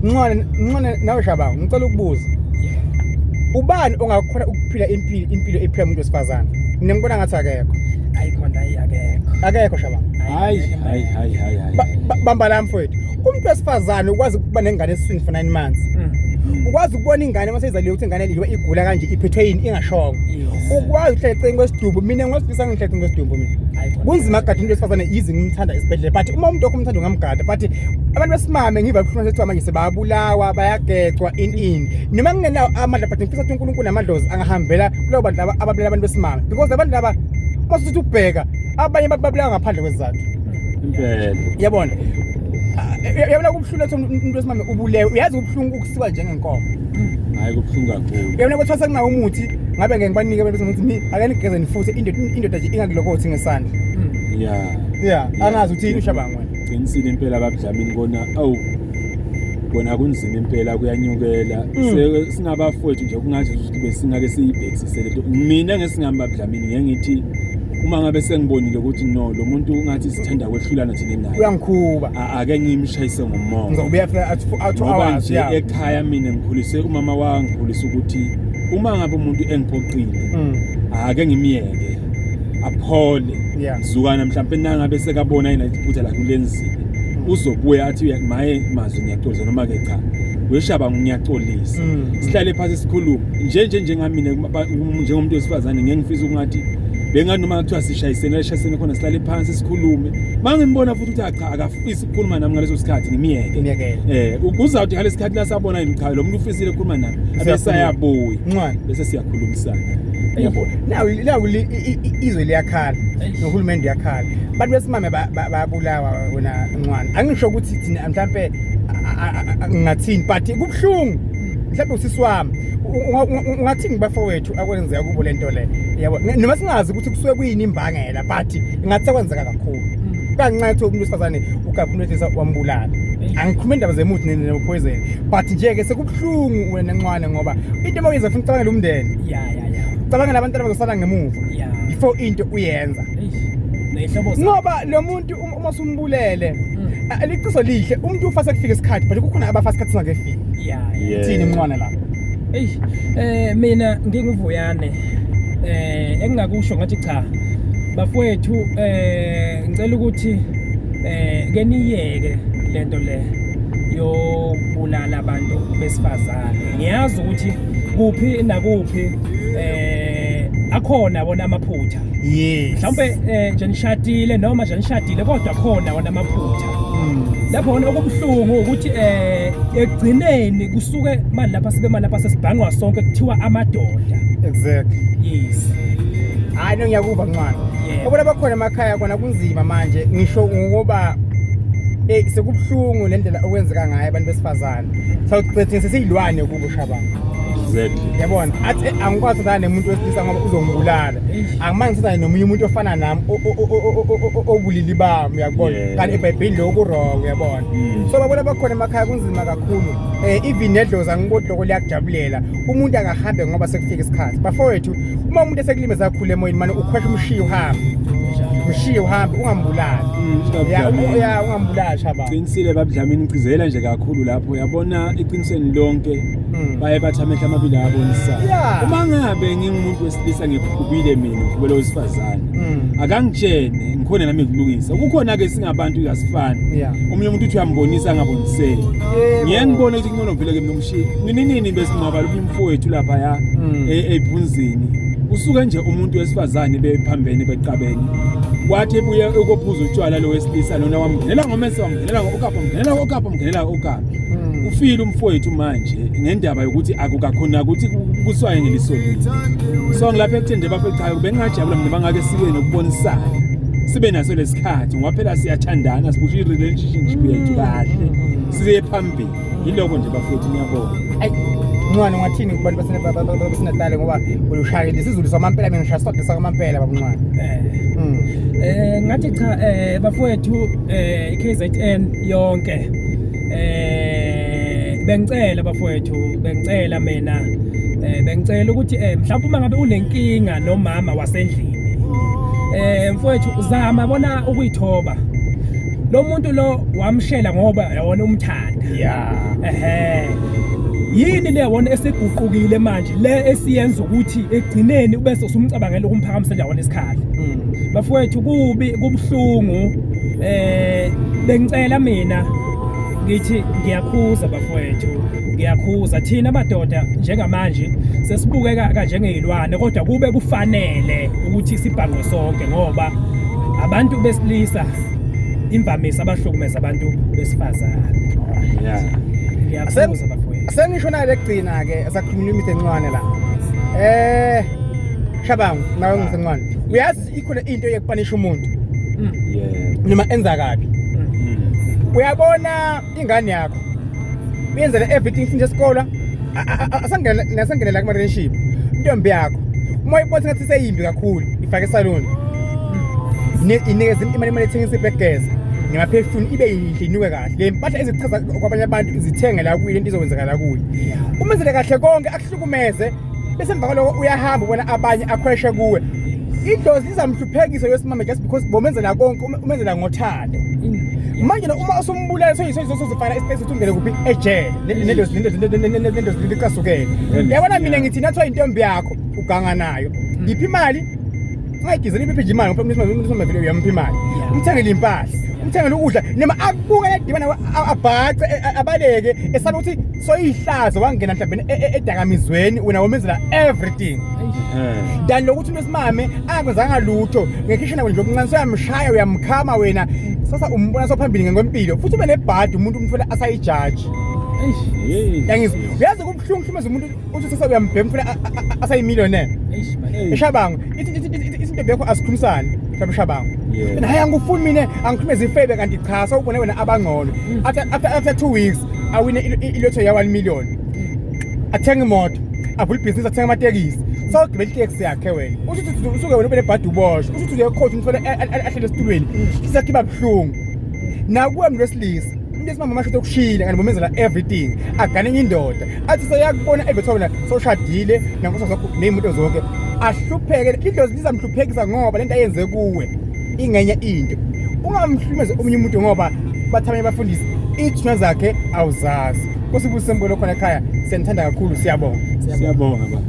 Ngicela nawe Shaba ngicela ukubuza ubani ongakhona ukuphila impilo ephila umuntu wesifazane ngibona ngathi akekho ayikhona akekho Shaba hayi bamba la mfowethu umuntu wesifazane ukwazi ukuba nengane esiswini for 9 months ukwazi ukubona ingane mase izaliwe ukuthi ingane liwe igula kanje iphethwe yini ingashongo ukwazi ukuhlecenga kwesidumbu mina ngosifisa ngihlecenga kwesidumbu mina kunzima gadi umuntu wesifazane izi ngimthanda esibhedlela but uma umuntu okumthanda ngamgada but abantu besimame ngiva ukukhuluma sethi manje sebabulawa bayagecwa in noma nginenawo amandla but ngifisa ukuthi uNkulunkulu namadlozi angahambela kulo bantu ababulela abantu besimame because abantu laba masuthi ubheka abanye babulawa ngaphandle kwesizathu impela yabona yabona kubhlungu umuntu wesimame ubulewe uyazi ubhlungu ukusiwa njengenkomo hayi kubhlungu kakhulu yabona ukuthi wasekunawo umuthi ngabe ngeke ngibanike abantu ukuthi mi ake nigeze nifuthe indoda nje ingakulokothi ngesandla angazi uthini uShabanga wena qinisile impela ababudlamini kona kona kunzima impela kuyanyukela singabafowethu nje kungathi ukuthi besingake siyibhekisele mina ngesingambabudlamini ngeke ngithi uma ngabe sengibonile ukuthi no lo muntu ungathi sithanda kwehlulana thina naye uyangikhuba ake ngimshayise ngomoya ngizobuya out hours ekhaya mina ngikhulise umama wangikhulisa ukuthi uma ngabe umuntu engiphoqile ake ngimiyeke aphole mzukana mhlawumbe nangabe sekabona yena iphutha lakhe lenzile uzobuya athi maye mazwi ngiyaxolisa noma ke cha weshaba ngiyaxolisa sihlale phansi sikhuluma njengamina njengomuntu wesifazane ngeke ngifisa ukungathi bengani noma kuthiwa sishayisene khona sihlale phansi sikhulume mangimbona futhi ukuthi cha akafisi ukukhuluma nami ngaleso sikhathi ngimiyeke uzawuthi ngale sikhathi lasabona imikhaya lo muntu ufisile ukukhuluma nami abesayabuya bese siyakhulumisana yabona nawu izwe liyakhala nohulumende yakhala bantu besimame bayabulawa wena ncwane angisho ukuthi thina mhlambe ngathini but kubhlungu mhlawumbe usisi wami ungathi ngibafowethu akwenzeka kubo lento le yabona noma singazi ukuthi kusuke kuyini imbangela but ingathi sekwenzeka kakhulu kancane ukuthi umuntu wesifazane ugabunethisa wambulala angikhuluma indaba zemuthi nepoison but nje ke sekubhlungu wena ncwane ngoba into emayenza futhi cabanga lo mndeni cabanga nabantu abazosala ngemuva before into uyenza ngoba lo muntu uma usumbulele aliqiso lihle umuntu ufasa kufika isikhathi but kukhona abafasa isikhathi singakefiki thini ncwane la mina nginguvuyane engingakusho ngathi cha bafowethu ngicela ukuthi ke niyeke lento le yobulala abantu besifazane ngiyazi ukuthi kuphi nakuphi akhona wona amaphutha mhlawumbe nje nishadile noma nje nishadile kodwa khona wona amaphutha lapho wona okubhlungu ukuthi egcineni kusuke manje lapha sibe manje lapha sesibhangwa sonke kuthiwa amadoda exactly yes hayi ngiyakuva ncane ubona bakhona emakhaya kona kunzima manje ngisho ngoba sekubhlungu lendlela okwenzeka ngayo abantu besifazane sawucethe sesiyilwane kubo Shabanga exactly yabona athi angikwazi ukuthi nemuntu wesilisa ngoba uzongibulala angimanje sithatha nomunye umuntu ofana nami obulili bami uyabona kanti eBhayibheli lokho wrong uyabona so babona bakhona emakhaya kunzima kakhulu even nedlozi angibodloko liyakujabulela umuntu akahambe ngoba sekufika isikhathi bafowethu uma umuntu esekulimeza kakhulu emoyeni manje ukhwesha umshiyo uhambe ungambulali ungambulala Shabanga qinisile babudlamini ngicizela nje kakhulu lapho yabona iqinisweni lonke baye bathi amehla amabili ayabonisa uma ngabe ngingumuntu wesilisa ngikhubile mina ngikhubele wesifazane akangitshene ngikhona nami kulungisa kukhona ke singabantu kasifani omunye umuntu uthi uyambonisa angaboniseki ngiyeke ngibone ukuthi kunono vele ke mina umshiye nini besinqaba lo mfowethu lapha ya ephunzini usuke nje umuntu wesifazane bephambene beqabene wathi ebuye ukophuza utshwala lo wesilisa lona wamngenela ngomese wamngenela ngokapha ufile umfowethu manje ngendaba yokuthi akukakhona ukuthi kuswaye ngelisoli so ngilapha ekuthende bafecha bengajabula mina bangake sibe nokubonisana sibe naso lesikhathi ngoba phela siyathandana sibusha i-relationship yethu kahle siye phambili yiloko nje bafowethu ngiyabona Ncwane ngathini kubantu baseNatale ngoba ushayile isizulu samampela mina ngishaya sonke samampela babuncwane ngathi cha bafowethu iKZN yonke bengicela bafowethu bengicela mina bengicela ukuthi mhlawumbe uma ngabe unenkinga nomama wasendlini mfowethu uzama bona ukuyithoba lo muntu lo wamshela ngoba yona umthanda Yini le yabona esiguqukile manje le esiyenza ukuthi egcineni ubese usumcabangela ukumphakamisa njawona isikhala bafowethu kubi kubhlungu bengicela mina ngithi ngiyakhuza bafowethu ngiyakhuza thina madoda njengamanje sesibukeka kanjengezilwane kodwa kube kufanele ukuthi sibhangqwe sonke ngoba abantu besilisa imvamisa abahlukumeza abantu besifazane ngiyakhuza bafowethu sengisho naye lekugcina ke asakhuluma imithi encane la Shabangu nawe ngisencane uyazi ikhona into yokupanisha umuntu noma enza kabi uyabona ingane yakho uyenzela everything sinje esikole asangena la kuma-relationship intombi yakho uma ibona ngathi seyimbi kakhulu ifake esalon inikeza imali ethengisa ibhegeza nemaphefuni ibe yihle inuke kahle le mpahla ezichaza kwabanye abantu zithenge la kuyo into izokwenzakala kuyo umenzele kahle konke akuhlukumeze bese emva kwaloko uyahamba ubona abanye akhweshe kuwe idlozi izamhluphekisa yosimama just because bomenzela konke umenzela ngothando manje uma usumbulala sozifana ispace uthungele kuphi ejele nendozi likasukele yabona mina ngithi nathi intombi yakho uganga nayo ngiphi imali ngayigizela ibephi imali ngoba video yamiphi imali umthengele impahla umthengele ukudla noma akubuka edibana abhace abaleke esabe ukuthi soyihlazo wangena mhlawumbe edakamizweni wena womenzela everything dan lokuthi unesimame angakwenzanga lutho ngekhishina nje lokuncaniswa uyamshaya uyamkhama wena sasa umbona sophambili ngempilo futhi ube nebhadi umuntu umfuna asayijaji yangizwa uyazi kubhlungu hlumeza umuntu uthi sasa uyambhema ufuna asayimillionaire eshabangu izinto bekho asikhulumisane mhlawumbe eshabangu and hayi angifuni mina angikhulumeza ifebe kanti cha sawubona wena abangcono after 2 weeks awine ilotho ya 1 million athenga imoto avula business athenga amatekisi sawugibela itaxi yakhe wena usuthi usuke wena ube nebhadi uboshwe usuthi uye coach umfana ahlele esitulweni isakhiba bhlungu nakuwe mlwesilisa umuntu esimama masho ukushila kanti bomenzela everything agane indoda athi sayakubona evethona soshadile nankosa zakho nezimuntu zonke ahlupheke idlozi lizamhluphekisa ngoba lento ayenze kuwe ingenye into ungamhlumeze omunye umuntu ngoba bathamanye bafundisi ithuna zakhe awuzazi kusibusembolo khona ekhaya senthanda kakhulu siyabonga siyabonga